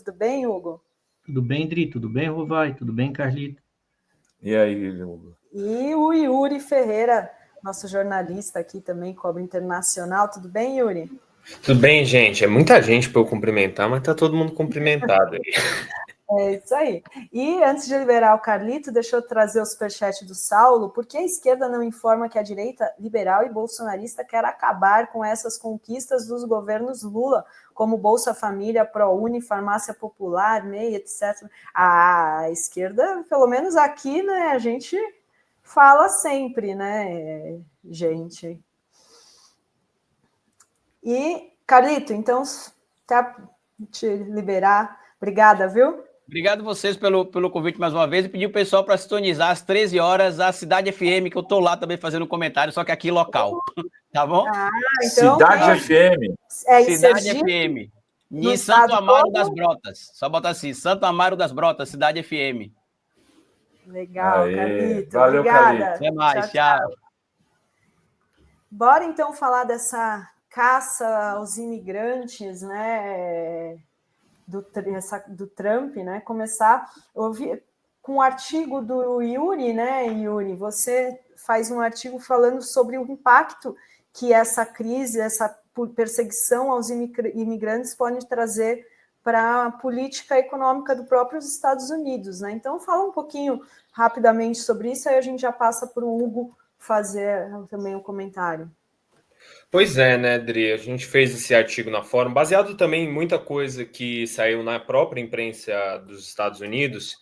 Tudo bem, Hugo? Tudo bem, Dri? Tudo bem, Rovai? Tudo bem, Carlito? E aí, Hugo? E o Yuri Ferreira, nosso jornalista aqui também, cobre internacional. Tudo bem, Yuri? Tudo bem, gente. É muita gente para eu cumprimentar, mas tá todo mundo cumprimentado aí. É isso aí. E antes de liberar o Carlito, deixa eu trazer o superchat do Saulo. Por que a esquerda não informa que a direita liberal e bolsonarista quer acabar com essas conquistas dos governos Lula, como Bolsa Família, ProUni, Farmácia Popular, MEI, etc. A esquerda, pelo menos aqui, né, a gente fala sempre, né, gente? E, Carlito, então, tá te liberar. Obrigada, viu? Obrigado vocês pelo convite mais uma vez e pedir o pessoal para sintonizar às 13 horas a Cidade FM, que eu estou lá também fazendo comentário, só que aqui local. Tá bom? Então, Cidade FM. Cidade FM. Em Santo Amaro das Brotas. Só bota assim, Santo Amaro das Brotas, Cidade FM. Legal, Carlito. Valeu, obrigada. Carlito. Até mais, tchau. Bora então falar dessa caça aos imigrantes, né? Do Trump, né? Começar. Eu ouvi com um artigo do Yuri, né, Yuri? Você faz um artigo falando sobre o impacto que essa crise, essa perseguição aos imigrantes pode trazer para a política econômica do próprios Estados Unidos, né? Então, fala um pouquinho rapidamente sobre isso, aí a gente já passa para o Hugo fazer também um comentário. Pois é, né, Dri? A gente fez esse artigo na Fórum, baseado também em muita coisa que saiu na própria imprensa dos Estados Unidos.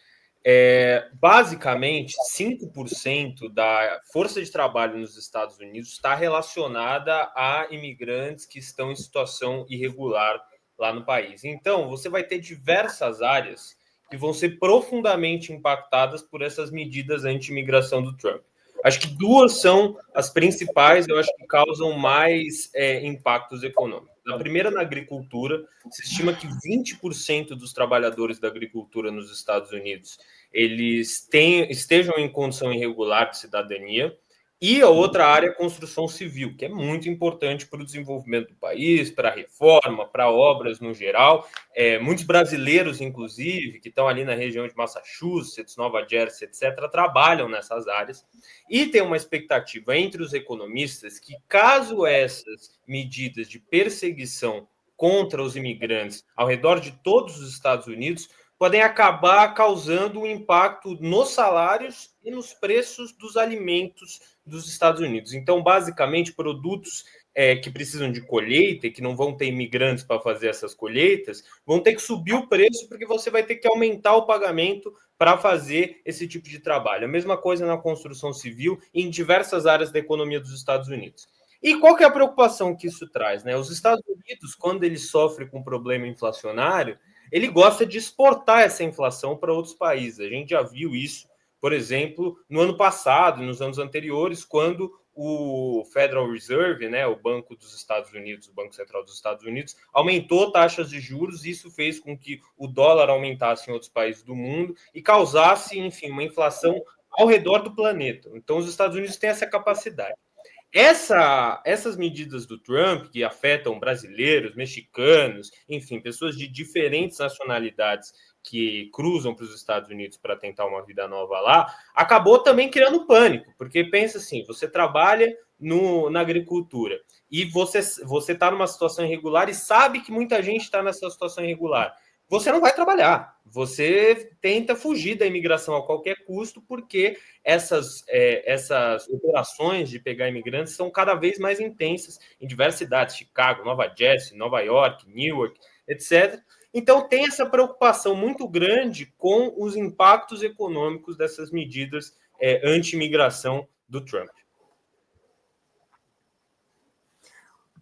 Basicamente, 5% da força de trabalho nos Estados Unidos está relacionada a imigrantes que estão em situação irregular lá no país. Então, você vai ter diversas áreas que vão ser profundamente impactadas por essas medidas anti-imigração do Trump. Acho que duas são as principais, eu acho que causam mais impactos econômicos. A primeira, na agricultura, se estima que 20% dos trabalhadores da agricultura nos Estados Unidos eles estejam em condição irregular de cidadania. E a outra área é a construção civil, que é muito importante para o desenvolvimento do país, para a reforma, para obras no geral. Muitos brasileiros, inclusive, que estão ali na região de Massachusetts, Nova Jersey, etc., trabalham nessas áreas. E tem uma expectativa entre os economistas que, caso essas medidas de perseguição contra os imigrantes ao redor de todos os Estados Unidos podem acabar causando um impacto nos salários e nos preços dos alimentos dos Estados Unidos. Então, basicamente, produtos que precisam de colheita e que não vão ter imigrantes para fazer essas colheitas, vão ter que subir o preço porque você vai ter que aumentar o pagamento para fazer esse tipo de trabalho. A mesma coisa na construção civil e em diversas áreas da economia dos Estados Unidos. E qual que é a preocupação que isso traz, né? Os Estados Unidos, quando ele sofre com um problema inflacionário, ele gosta de exportar essa inflação para outros países. A gente já viu isso, por exemplo, no ano passado e nos anos anteriores, quando o Federal Reserve, né, o Banco dos Estados Unidos, o Banco Central dos Estados Unidos, aumentou taxas de juros, e isso fez com que o dólar aumentasse em outros países do mundo e causasse, enfim, uma inflação ao redor do planeta. Então, os Estados Unidos têm essa capacidade. Essas medidas do Trump, que afetam brasileiros, mexicanos, enfim, pessoas de diferentes nacionalidades que cruzam para os Estados Unidos para tentar uma vida nova lá, acabou também criando pânico, porque pensa assim, você trabalha na agricultura e você está numa situação irregular e sabe que muita gente está nessa situação irregular. Você não vai trabalhar, você tenta fugir da imigração a qualquer custo, porque essas operações de pegar imigrantes são cada vez mais intensas em diversas cidades, Chicago, Nova Jersey, Nova York, Newark, etc. Então, tem essa preocupação muito grande com os impactos econômicos dessas medidas anti-imigração do Trump.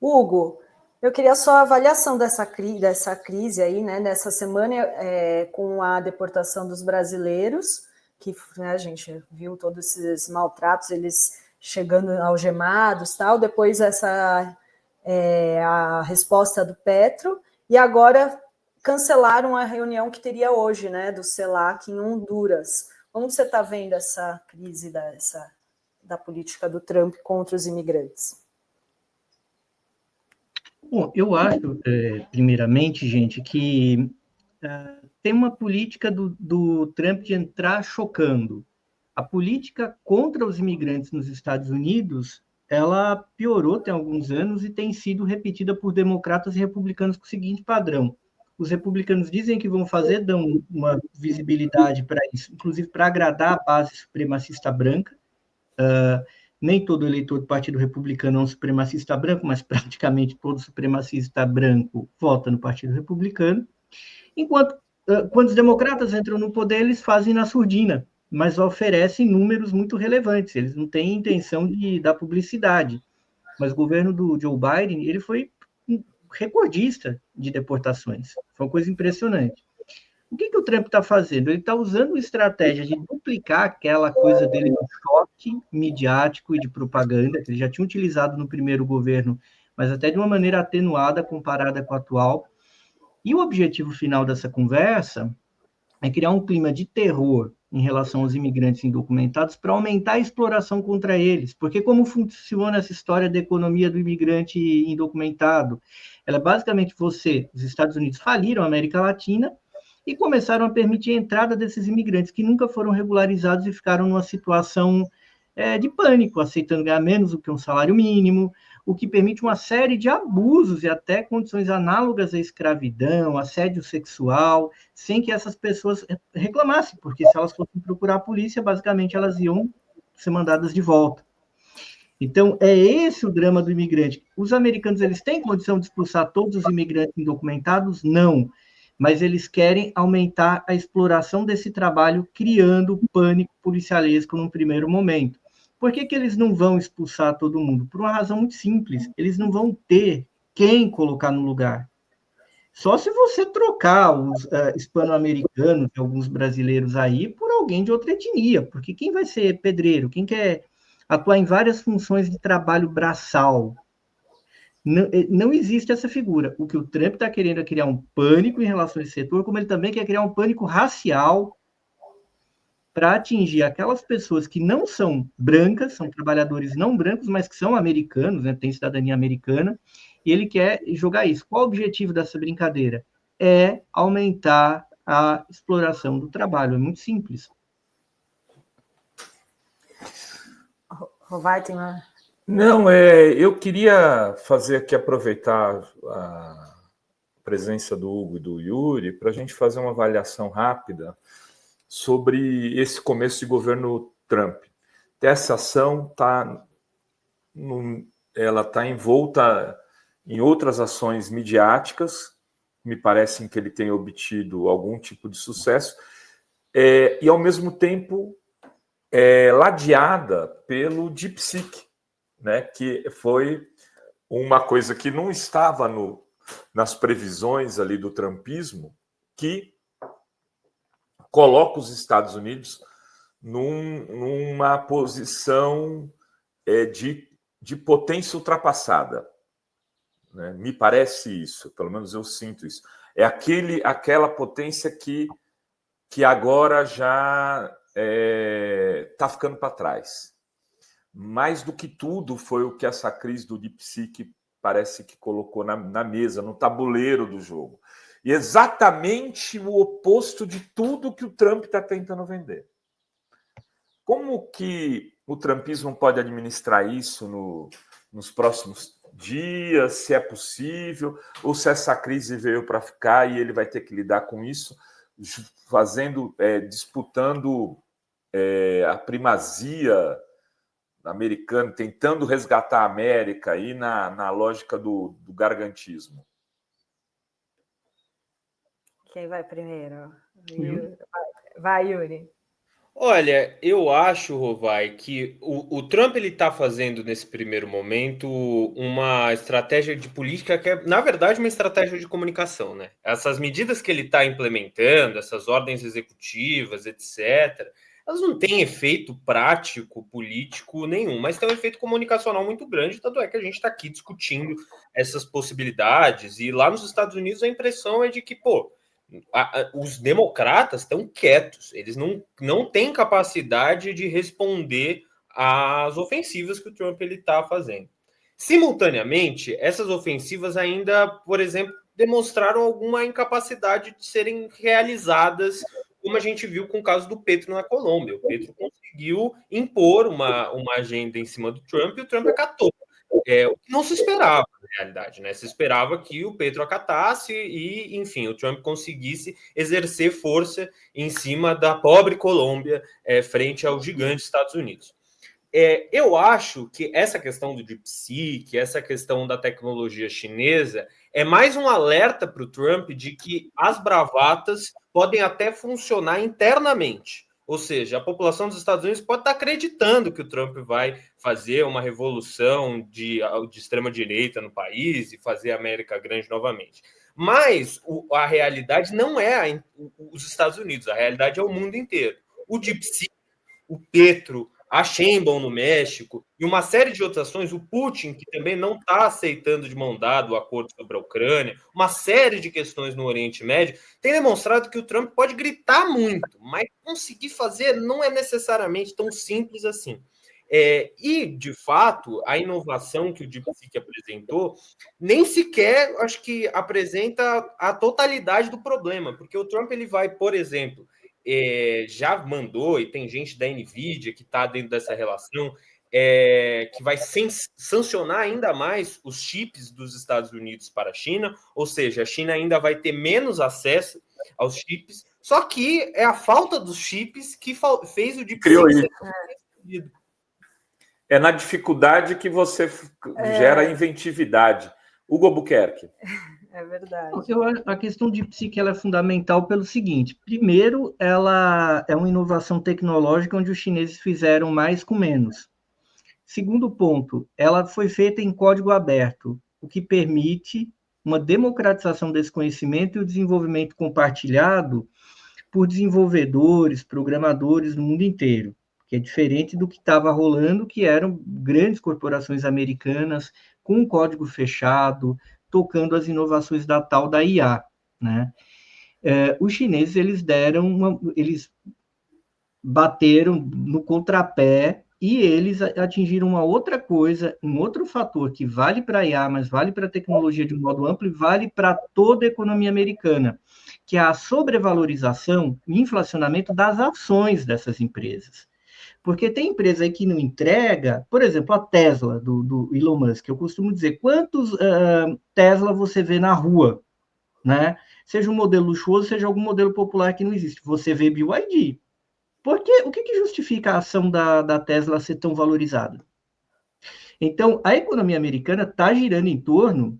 Hugo, eu queria só a avaliação dessa crise aí, né, nessa semana, com a deportação dos brasileiros, que, né, a gente viu todos esses maltratos, eles chegando algemados, tal, depois a resposta do Petro, e agora cancelaram a reunião que teria hoje, né, do CELAC em Honduras. Como você está vendo essa crise da política do Trump contra os imigrantes? Bom, eu acho, primeiramente, gente, que tem uma política do Trump de entrar chocando. A política contra os imigrantes nos Estados Unidos, ela piorou tem alguns anos e tem sido repetida por democratas e republicanos com o seguinte padrão. Os republicanos dizem que vão fazer, dão uma visibilidade para isso, inclusive para agradar a base supremacista branca. Nem todo eleitor do Partido Republicano é um supremacista branco, mas praticamente todo supremacista branco vota no Partido Republicano. Enquanto, quando os democratas entram no poder, eles fazem na surdina, mas oferecem números muito relevantes. Eles não têm intenção de dar publicidade. Mas o governo do Joe Biden, ele foi recordista de deportações. Foi uma coisa impressionante. O que o Trump está fazendo? Ele está usando estratégia de duplicar aquela coisa dele do choque midiático e de propaganda, que ele já tinha utilizado no primeiro governo, mas até de uma maneira atenuada comparada com a atual. E o objetivo final dessa conversa é criar um clima de terror em relação aos imigrantes indocumentados para aumentar a exploração contra eles. Porque como funciona essa história da economia do imigrante indocumentado? Ela é basicamente os Estados Unidos faliram a América Latina e começaram a permitir a entrada desses imigrantes que nunca foram regularizados e ficaram numa situação de pânico, aceitando ganhar menos do que um salário mínimo, o que permite uma série de abusos e até condições análogas à escravidão, assédio sexual, sem que essas pessoas reclamassem, porque se elas fossem procurar a polícia, basicamente elas iam ser mandadas de volta. Então, é esse o drama do imigrante. Os americanos, eles têm condição de expulsar todos os imigrantes indocumentados? Não. Mas eles querem aumentar a exploração desse trabalho, criando pânico policialesco num primeiro momento. Por que eles não vão expulsar todo mundo? Por uma razão muito simples. Eles não vão ter quem colocar no lugar. Só se você trocar os hispano-americanos e alguns brasileiros aí por alguém de outra etnia. Porque quem vai ser pedreiro? Quem quer atuar em várias funções de trabalho braçal? Não existe essa figura. O que o Trump está querendo é criar um pânico em relação a esse setor, como ele também quer criar um pânico racial para atingir aquelas pessoas que não são brancas, são trabalhadores não brancos, mas que são americanos, né, têm cidadania americana, e ele quer jogar isso. Qual o objetivo dessa brincadeira? É aumentar a exploração do trabalho. É muito simples. Vai, tem uma... Não, eu queria fazer aqui, aproveitar a presença do Hugo e do Yuri para a gente fazer uma avaliação rápida sobre esse começo de governo Trump. Essa ação ela está envolta em outras ações midiáticas, me parecem que ele tem obtido algum tipo de sucesso, e ao mesmo tempo ladeada pelo DeepSeek, né, que foi uma coisa que não estava nas previsões ali do trumpismo, que coloca os Estados Unidos numa posição de potência ultrapassada. Né? Me parece isso, pelo menos eu sinto isso. É aquela potência que agora já está ficando para trás. Mais do que tudo foi o que essa crise do DeepSeek parece que colocou na mesa, no tabuleiro do jogo. E exatamente o oposto de tudo que o Trump está tentando vender. Como que o trumpismo pode administrar isso nos próximos dias, se é possível, ou se essa crise veio para ficar e ele vai ter que lidar com isso, disputando a primazia americano, tentando resgatar a América aí na lógica do gargantismo. Quem vai primeiro? Vai, Yuri. Olha, eu acho, Rovai, que o Trump está fazendo nesse primeiro momento uma estratégia de política que é, na verdade, uma estratégia de comunicação, né? Essas medidas que ele está implementando, essas ordens executivas, etc., elas não têm efeito prático, político nenhum, mas têm um efeito comunicacional muito grande, tanto é que a gente está aqui discutindo essas possibilidades, e lá nos Estados Unidos a impressão é de que, os democratas estão quietos, eles não têm capacidade de responder às ofensivas que o Trump está fazendo. Simultaneamente, essas ofensivas ainda, por exemplo, demonstraram alguma incapacidade de serem realizadas, como a gente viu com o caso do Petro na Colômbia. O Petro conseguiu impor uma agenda em cima do Trump e o Trump acatou. O que não se esperava, na realidade, né? Se esperava que o Petro acatasse e, enfim, o Trump conseguisse exercer força em cima da pobre Colômbia frente ao gigante Estados Unidos. Eu acho que essa questão do DeepSeek, essa questão da tecnologia chinesa, é mais um alerta para o Trump de que as bravatas podem até funcionar internamente. Ou seja, a população dos Estados Unidos pode estar acreditando que o Trump vai fazer uma revolução de extrema-direita no país e fazer a América grande novamente. Mas a realidade não é os Estados Unidos, a realidade é o mundo inteiro. O DeepSeek, o Petro, a Sheinbaum no México e uma série de outras ações, o Putin, que também não está aceitando de mão dada o acordo sobre a Ucrânia, uma série de questões no Oriente Médio, tem demonstrado que o Trump pode gritar muito, mas conseguir fazer não é necessariamente tão simples assim. E, de fato, a inovação que o DeepSeek apresentou nem sequer, acho que, apresenta a totalidade do problema, porque o Trump ele vai, por exemplo, já mandou, e tem gente da NVIDIA que está dentro dessa relação, que vai sancionar ainda mais os chips dos Estados Unidos para a China, ou seja, a China ainda vai ter menos acesso aos chips, só que é a falta dos chips que fez o DeepSeek ser decidido. É na dificuldade que você gera inventividade. Hugo Albuquerque. É verdade. A questão de DeepSeek ela é fundamental pelo seguinte: primeiro, ela é uma inovação tecnológica onde os chineses fizeram mais com menos. Segundo ponto, ela foi feita em código aberto, o que permite uma democratização desse conhecimento e o desenvolvimento compartilhado por desenvolvedores, programadores no mundo inteiro, que é diferente do que estava rolando, que eram grandes corporações americanas com um código fechado, tocando as inovações da tal da IA, né? Os chineses, eles bateram no contrapé e eles atingiram uma outra coisa, um outro fator que vale para a IA, mas vale para a tecnologia de um modo amplo e vale para toda a economia americana, que é a sobrevalorização e inflacionamento das ações dessas empresas. Porque tem empresa aí que não entrega, por exemplo, a Tesla, do Elon Musk. Eu costumo dizer, quantos Tesla você vê na rua, né? Seja um modelo luxuoso, seja algum modelo popular que não existe. Você vê BYD. Porque o que justifica a ação da Tesla ser tão valorizada? Então, a economia americana está girando em torno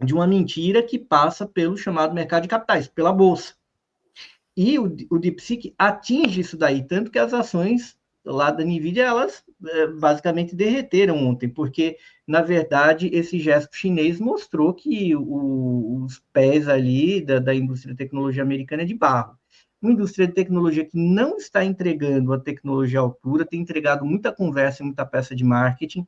de uma mentira que passa pelo chamado mercado de capitais, pela bolsa. E o DeepSeek atinge isso daí, tanto que as ações lá da NVIDIA, elas basicamente derreteram ontem, porque, na verdade, esse gesto chinês mostrou que os pés ali da indústria de tecnologia americana é de barro. Uma indústria de tecnologia que não está entregando a tecnologia à altura, tem entregado muita conversa e muita peça de marketing,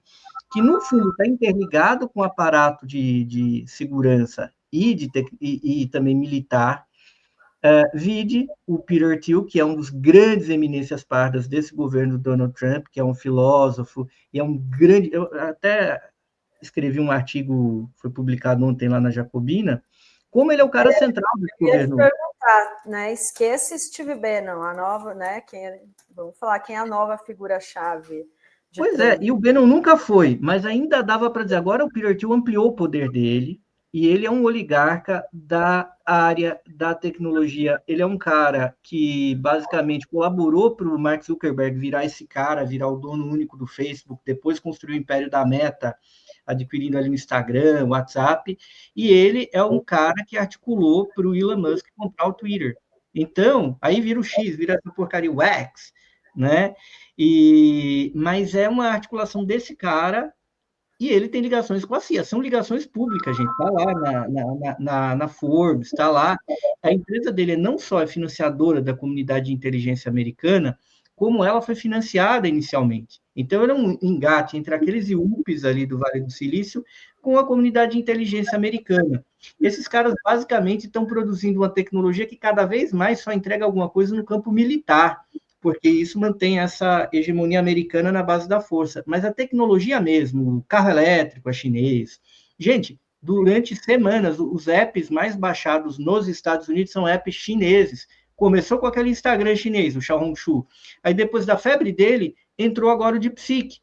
que, no fundo, está interligado com o aparato de segurança e também militar. Vide o Peter Thiel, que é um dos grandes eminências pardas desse governo do Donald Trump, que é um filósofo, e é um grande... Eu até escrevi um artigo, foi publicado ontem lá na Jacobina, como ele é o cara central desse governo. Perguntar, né? Esquece Steve Bannon, a nova, né? Vamos falar quem é a nova figura-chave. Pois é, e o Bannon nunca foi, mas ainda dava para dizer, agora o Peter Thiel ampliou o poder dele, e ele é um oligarca da área da tecnologia. Ele é um cara que, basicamente, colaborou para o Mark Zuckerberg virar o dono único do Facebook, depois construiu o império da Meta, adquirindo ali o Instagram, o WhatsApp, e ele é um cara que articulou para o Elon Musk comprar o Twitter. Então, aí vira o X, vira essa porcaria, o X, né? Mas é uma articulação desse cara. E ele tem ligações com a CIA, são ligações públicas, gente. Está lá na Forbes, está lá. A empresa dele não só é financiadora da comunidade de inteligência americana, como ela foi financiada inicialmente. Então, ele é um engate entre aqueles IUPs ali do Vale do Silício com a comunidade de inteligência americana. E esses caras, basicamente, estão produzindo uma tecnologia que cada vez mais só entrega alguma coisa no campo militar, porque isso mantém essa hegemonia americana na base da força. Mas a tecnologia mesmo, o carro elétrico é chinês. Gente, durante semanas. Os apps mais baixados nos Estados Unidos são apps chineses. Começou com aquele Instagram chinês, o Xiaohongshu. Aí, depois da febre dele, entrou agora o DeepSeek.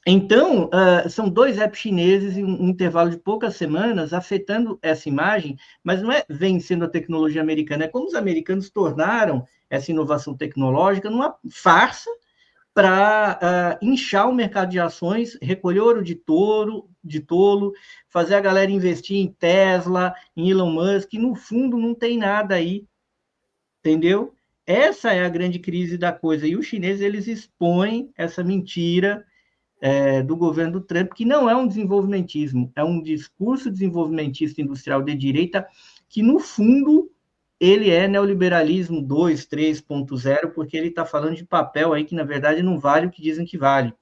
Então, são 2 apps chineses em um intervalo de poucas semanas afetando essa imagem, mas não é vencendo a tecnologia americana, é como os americanos tornaram essa inovação tecnológica numa farsa para inchar o mercado de ações, recolher ouro de tolo, fazer a galera investir em Tesla, em Elon Musk, e no fundo não tem nada aí, entendeu? Essa é a grande crise da coisa, e os chineses, eles expõem essa mentira do governo do Trump, que não é um desenvolvimentismo, é um discurso desenvolvimentista industrial de direita, que no fundo ele é neoliberalismo 2, 3.0, porque ele está falando de papel aí que, na verdade, não vale o que dizem que vale.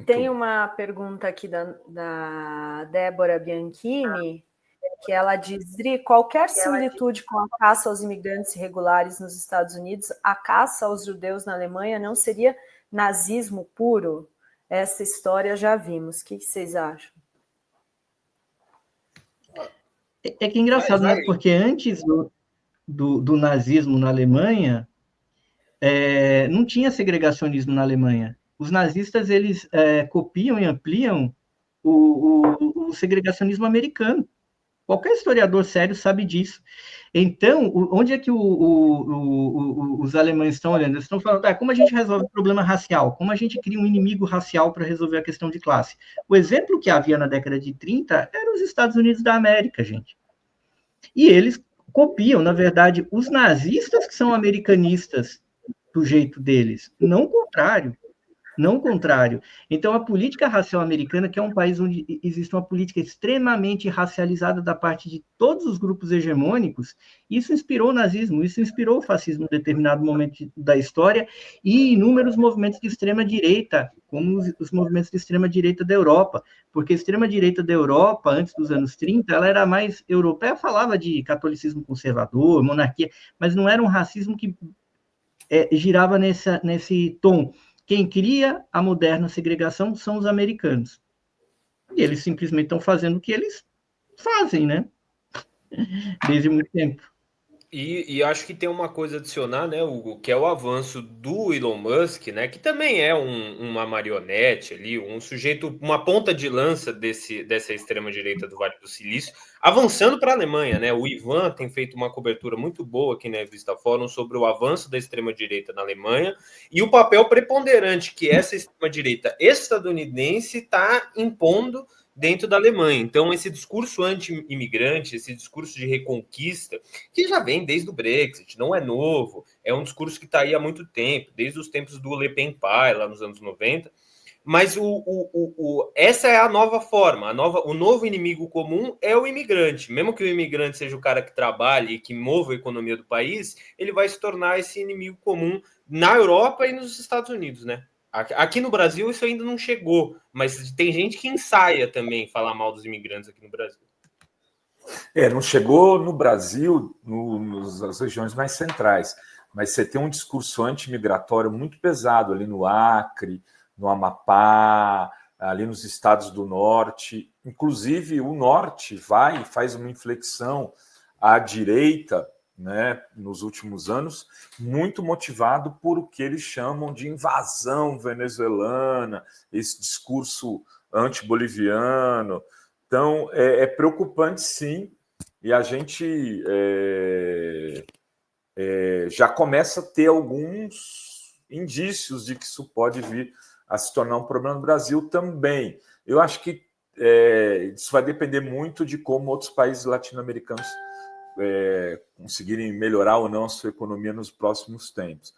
Tem uma pergunta aqui da Débora Bianchini, que ela diz: Dri, qualquer similitude com a caça aos imigrantes irregulares nos Estados Unidos, a caça aos judeus na Alemanha não seria nazismo puro? Essa história já vimos. O que vocês acham? É que é engraçado, né? Porque antes do nazismo na Alemanha, não tinha segregacionismo na Alemanha. Os nazistas, eles copiam e ampliam o segregacionismo americano. Qualquer historiador sério sabe disso. Então, onde é que os alemães estão olhando? Eles estão falando, como a gente resolve o problema racial? Como a gente cria um inimigo racial para resolver a questão de classe? O exemplo que havia na década de 30 era os Estados Unidos da América, gente. E eles copiam, na verdade, os nazistas que são americanistas do jeito deles, não o contrário. Não o contrário. Então, a política racial americana, que é um país onde existe uma política extremamente racializada da parte de todos os grupos hegemônicos, isso inspirou o nazismo, isso inspirou o fascismo em determinado momento da história e inúmeros movimentos de extrema-direita, como os movimentos de extrema-direita da Europa, porque a extrema-direita da Europa, antes dos anos 30, ela era mais europeia, falava de catolicismo conservador, monarquia, mas não era um racismo que girava nesse tom. Quem cria a moderna segregação são os americanos. E eles simplesmente estão fazendo o que eles fazem, né? Desde muito tempo. E acho que tem uma coisa a adicionar, né, Hugo, que é o avanço do Elon Musk, né, que também é uma marionete ali, um sujeito, uma ponta de lança dessa extrema-direita do Vale do Silício, avançando para a Alemanha, né? O Ivan tem feito uma cobertura muito boa aqui na Revista Fórum sobre o avanço da extrema-direita na Alemanha e o papel preponderante que essa extrema-direita estadunidense está impondo dentro da Alemanha. Então, esse discurso anti-imigrante, esse discurso de reconquista, que já vem desde o Brexit, não é novo, é um discurso que está aí há muito tempo, desde os tempos do Le Pen pai, lá nos anos 90, mas essa é a nova forma, o novo inimigo comum é o imigrante. Mesmo que o imigrante seja o cara que trabalhe e que mova a economia do país, ele vai se tornar esse inimigo comum na Europa e nos Estados Unidos, né? Aqui no Brasil isso ainda não chegou, mas tem gente que ensaia também falar mal dos imigrantes aqui no Brasil. Não chegou no Brasil, nas regiões mais centrais, mas você tem um discurso anti-migratório muito pesado ali no Acre, no Amapá, ali nos estados do Norte. Inclusive, o Norte faz uma inflexão à direita, né, nos últimos anos, muito motivado por o que eles chamam de invasão venezuelana, esse discurso anti-boliviano. Então, é preocupante, sim, e a gente já começa a ter alguns indícios de que isso pode vir a se tornar um problema no Brasil também. Eu acho que isso vai depender muito de como outros países latino-americanos conseguirem melhorar ou não a sua economia nos próximos tempos.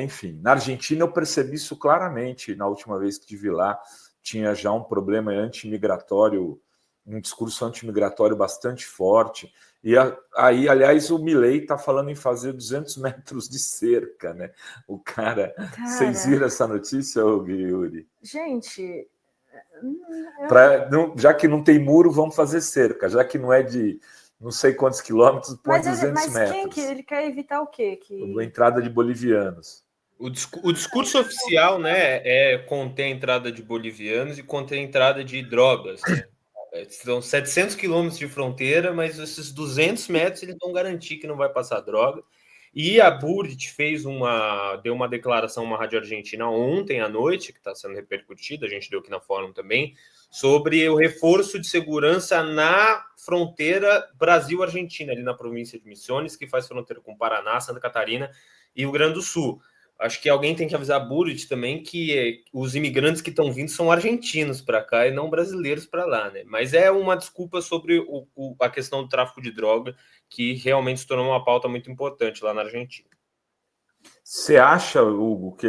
Enfim, na Argentina eu percebi isso claramente. Na última vez que estive lá, tinha já um problema anti-migratório, um discurso anti-migratório bastante forte. E aí, aliás, o Milei está falando em fazer 200 metros de cerca, né? O cara... Vocês viram essa notícia, Yuri? Gente... Já que não tem muro, vamos fazer cerca. Já que não é de não sei quantos quilômetros, põe 200 metros. Mas ele quer evitar o quê? A entrada de bolivianos. O discurso oficial, né, é conter a entrada de bolivianos e conter a entrada de drogas, né? São 700 quilômetros de fronteira, mas esses 200 metros eles vão garantir que não vai passar droga. E a Burrit deu uma declaração, uma rádio argentina ontem à noite, que está sendo repercutida, a gente deu aqui na Fórum também, sobre o reforço de segurança na fronteira Brasil-Argentina, ali na província de Misiones, que faz fronteira com Paraná, Santa Catarina e Rio Grande do Sul. Acho que alguém tem que avisar a Burrit também que os imigrantes que estão vindo são argentinos para cá e não brasileiros para lá, né? Mas é uma desculpa sobre a questão do tráfico de droga, que realmente se tornou uma pauta muito importante lá na Argentina. Você acha, Hugo, que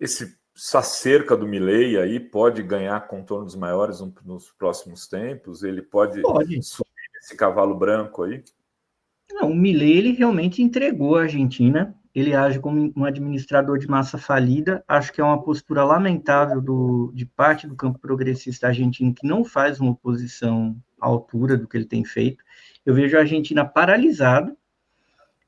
essa cerca do Milei aí pode ganhar contornos maiores nos próximos tempos? Ele pode subir esse cavalo branco aí? Não, o Milei, ele realmente entregou a Argentina. Ele age como um administrador de massa falida. Acho que é uma postura lamentável de parte do campo progressista argentino, que não faz uma oposição à altura do que ele tem feito. Eu vejo a Argentina paralisada,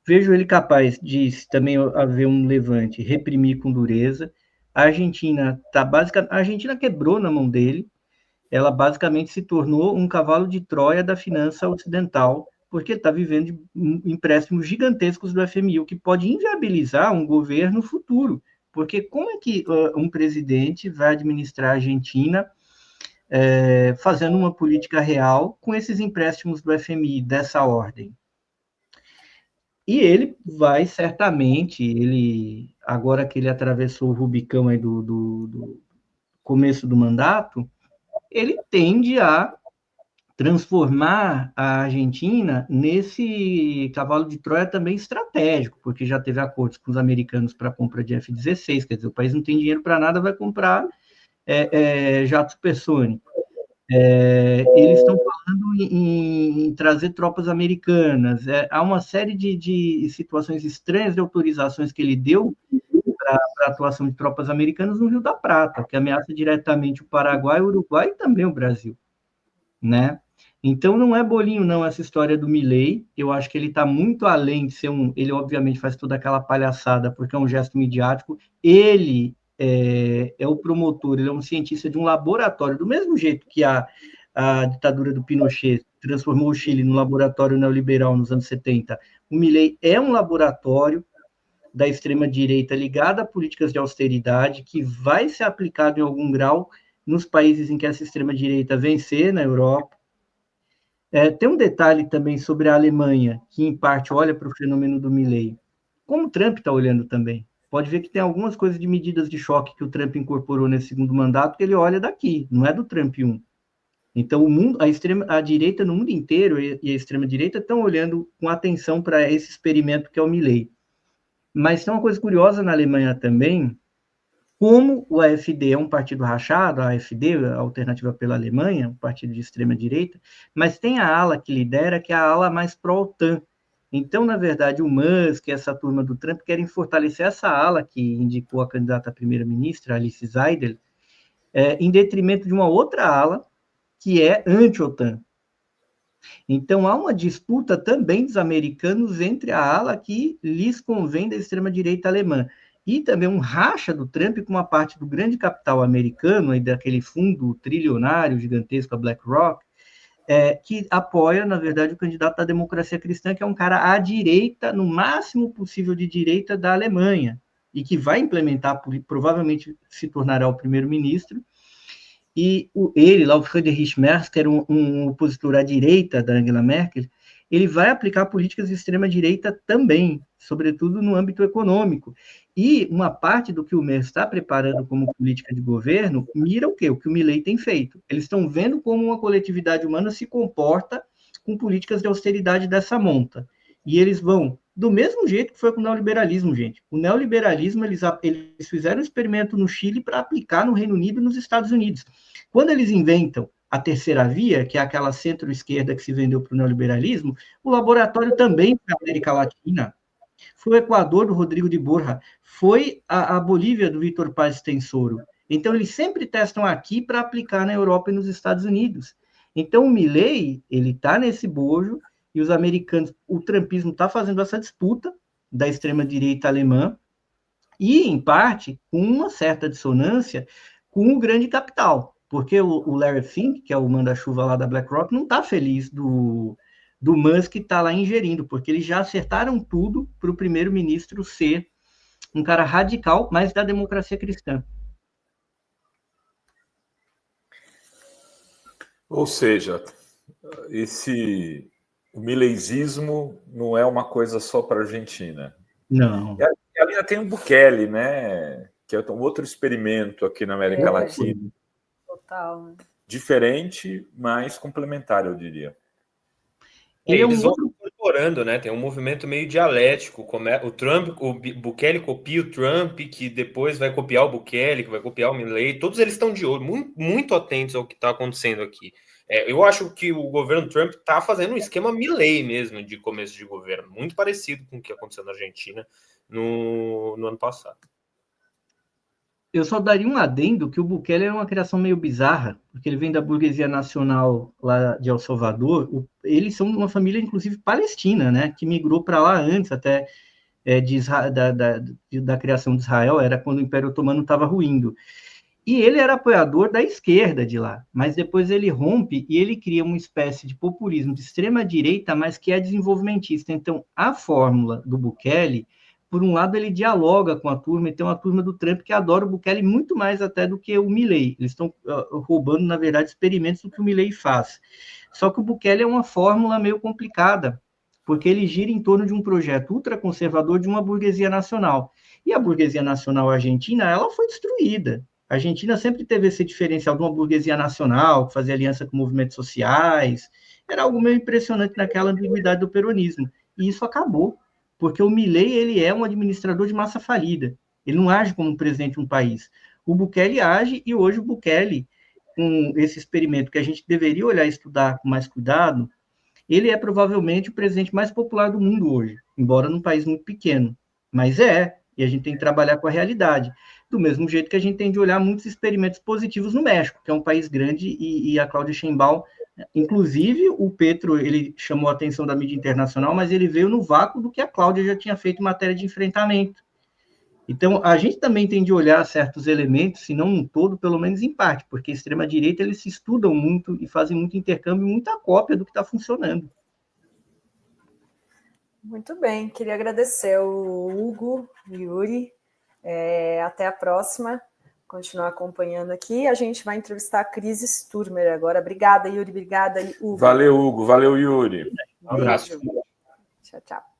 vejo ele capaz de também haver um levante, reprimir com dureza. A Argentina a Argentina quebrou na mão dele. Ela basicamente se tornou um cavalo de Troia da finança ocidental, porque está vivendo de empréstimos gigantescos do FMI, o que pode inviabilizar um governo futuro. Porque como é que um presidente vai administrar a Argentina fazendo uma política real com esses empréstimos do FMI dessa ordem? E ele vai certamente, agora que ele atravessou o Rubicão aí do começo do mandato, ele tende a transformar a Argentina nesse cavalo de Troia também estratégico, porque já teve acordos com os americanos para a compra de F-16, quer dizer, o país não tem dinheiro para nada, vai comprar jato supersônico. Eles estão falando em trazer tropas americanas. Há uma série de situações estranhas de autorizações que ele deu para a atuação de tropas americanas no Rio da Prata, que ameaça diretamente o Paraguai, o Uruguai e também o Brasil, né? Então, não é bolinho, não, essa história do Milei. Eu acho que ele está muito além de ser ele, obviamente, faz toda aquela palhaçada, porque é um gesto midiático. Ele é o promotor, ele é um cientista de um laboratório, do mesmo jeito que a ditadura do Pinochet transformou o Chile num laboratório neoliberal nos anos 70. O Milei é um laboratório da extrema-direita ligada a políticas de austeridade, que vai ser aplicado em algum grau nos países em que essa extrema-direita vencer, na Europa. Tem um detalhe também sobre a Alemanha, que em parte olha para o fenômeno do Milei, como o Trump está olhando também. Pode ver que tem algumas coisas de medidas de choque que o Trump incorporou nesse segundo mandato, que ele olha daqui, não é do Trump 1. Então, a direita no mundo inteiro e a extrema-direita estão olhando com atenção para esse experimento que é o Milei. Mas tem uma coisa curiosa na Alemanha também, como o AfD é um partido rachado, a AfD, a Alternativa pela Alemanha, um partido de extrema-direita, mas tem a ala que lidera, que é a ala mais pró-OTAN. Então, na verdade, o Musk e essa turma do Trump querem fortalecer essa ala que indicou a candidata a primeira-ministra, Alice Weidel, em detrimento de uma outra ala que é anti-OTAN. Então, há uma disputa também dos americanos entre a ala que lhes convém da extrema-direita alemã e também um racha do Trump com uma parte do grande capital americano e daquele fundo trilionário gigantesco, a BlackRock, que apoia, na verdade, o candidato da democracia cristã, que é um cara à direita, no máximo possível de direita da Alemanha, e que vai implementar, provavelmente se tornará o primeiro-ministro. E ele, lá, o Friedrich Merz, que era um opositor à direita da Angela Merkel, ele vai aplicar políticas de extrema-direita também, sobretudo no âmbito econômico. E uma parte do que o Merz está preparando como política de governo mira o quê? O que o Milei tem feito. Eles estão vendo como uma coletividade humana se comporta com políticas de austeridade dessa monta. E eles vão, do mesmo jeito que foi com o neoliberalismo, gente. O neoliberalismo, eles fizeram um experimento no Chile para aplicar no Reino Unido e nos Estados Unidos. Quando eles inventam a terceira via, que é aquela centro-esquerda que se vendeu para o neoliberalismo, o laboratório também para a América Latina. Foi o Equador do Rodrigo de Borja, foi a Bolívia do Vítor Paz Tensoro. Então, eles sempre testam aqui para aplicar na Europa e nos Estados Unidos. Então, o Milei, ele está nesse bojo, e os americanos, o trumpismo está fazendo essa disputa, da extrema-direita alemã e, em parte, com uma certa dissonância com o grande capital, porque o Larry Fink, que é o manda-chuva lá da BlackRock, não está feliz do Musk estar lá ingerindo, porque eles já acertaram tudo para o primeiro-ministro ser um cara radical, mas da democracia cristã. Ou seja, o mileizismo não é uma coisa só para a Argentina. Não. E ali tem o Bukele, né? Que é um outro experimento aqui na América Latina. Total. Né? Diferente, mas complementar, eu diria. Eles vão incorporando, né? Tem um movimento meio dialético. O Bukele copia o Trump, que depois vai copiar o Bukele, que vai copiar o Milei. Todos eles estão de olho, muito, muito atentos ao que está acontecendo aqui. Eu acho que o governo Trump está fazendo um esquema Milei mesmo de começo de governo, muito parecido com o que aconteceu na Argentina no ano passado. Eu só daria um adendo que o Bukele é uma criação meio bizarra, porque ele vem da burguesia nacional lá de El Salvador. Eles são uma família, inclusive, palestina, né? Que migrou para lá antes até da criação de Israel, era quando o Império Otomano estava ruindo. E ele era apoiador da esquerda de lá, mas depois ele rompe e ele cria uma espécie de populismo de extrema-direita, mas que é desenvolvimentista. Então, a fórmula do Bukele, por um lado, ele dialoga com a turma, e tem uma turma do Trump que adora o Bukele muito mais até do que o Milei. Eles estão roubando, na verdade, experimentos do que o Milei faz. Só que o Bukele é uma fórmula meio complicada, porque ele gira em torno de um projeto ultraconservador de uma burguesia nacional. E a burguesia nacional argentina, ela foi destruída. A Argentina sempre teve esse diferencial de uma burguesia nacional, que fazia aliança com movimentos sociais. Era algo meio impressionante naquela ambiguidade do peronismo. E isso acabou, porque o Milei, ele é um administrador de massa falida. Ele não age como um presidente de um país. O Bukele age, e hoje o Bukele, com esse experimento que a gente deveria olhar e estudar com mais cuidado, ele é provavelmente o presidente mais popular do mundo hoje, embora num país muito pequeno. Mas e a gente tem que trabalhar com a realidade. Do mesmo jeito que a gente tem de olhar muitos experimentos positivos no México, que é um país grande, e a Cláudia Sheinbaum, inclusive o Petro, ele chamou a atenção da mídia internacional, mas ele veio no vácuo do que a Cláudia já tinha feito em matéria de enfrentamento. Então, a gente também tem de olhar certos elementos, se não um todo, pelo menos em parte, porque a extrema-direita, eles se estudam muito e fazem muito intercâmbio, muita cópia do que está funcionando. Muito bem, queria agradecer ao Hugo, Yuri, até a próxima, continuar acompanhando aqui. A gente vai entrevistar a Cris Sturmer agora. Obrigada, Yuri, obrigada, Hugo. Valeu, Hugo, valeu, Yuri. Um abraço. Tchau, tchau.